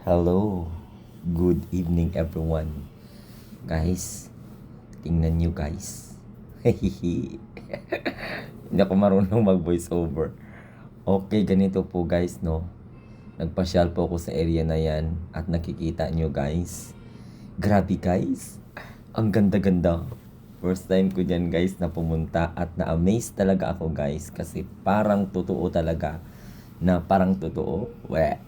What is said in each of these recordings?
Hello, good evening everyone. Guys, tingnan nyo guys. Hindi ako marunong mag voice over. Okay, ganito po guys, no. Nagpasyal po ako sa area na yan at nakikita nyo guys. Grabe guys, ang ganda-ganda. First time ko dyan guys na pumunta at na-amaze talaga ako guys kasi parang totoo talaga na parang totoo. Weh.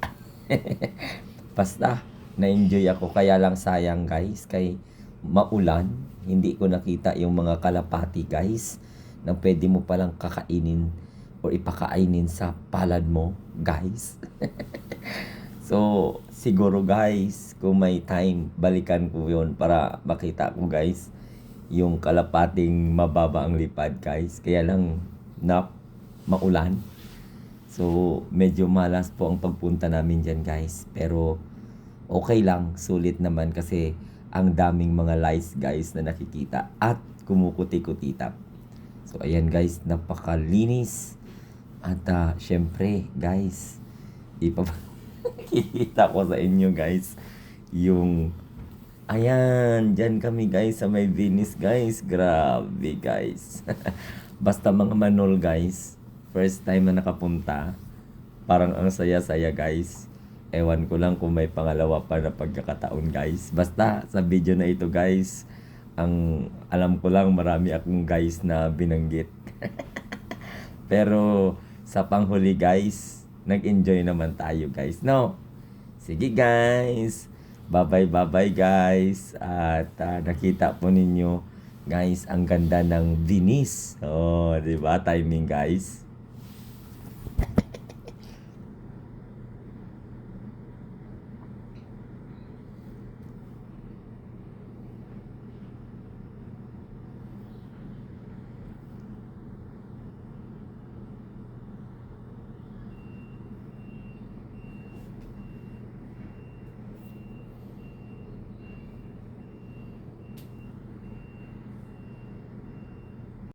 Basta, na-enjoy ako. Kaya lang sayang guys, kay maulan. Hindi ko nakita yung mga kalapati guys na pwede mo palang kakainin o ipakainin sa palad mo guys. So, siguro guys, kung may time, balikan ko yon para makita ko guys yung kalapating mababa ang lipad guys. Kaya lang na maulan. So, medyo malas po ang pagpunta namin dyan guys. Pero, okay lang. Sulit naman kasi ang daming mga lights guys na nakikita at kumukuti-kutitap. So, ayan guys, napakalinis. At syempre guys, ipapakita ko sa inyo guys yung ayan, dyan kami guys sa may Venice guys. Grabe guys. Basta mga manol guys. First time na nakapunta. Parang ang saya-saya guys. Ewan ko lang kung may pangalawa pa na pagkakataon guys. Basta sa video na ito guys, ang alam ko lang marami akong guys na binanggit. Pero sa panghuli guys, nag-enjoy naman tayo guys. No? Sige guys. Bye-bye guys. At nakita po ninyo guys, ang ganda ng Venice. Oh, 'di ba? Timing guys.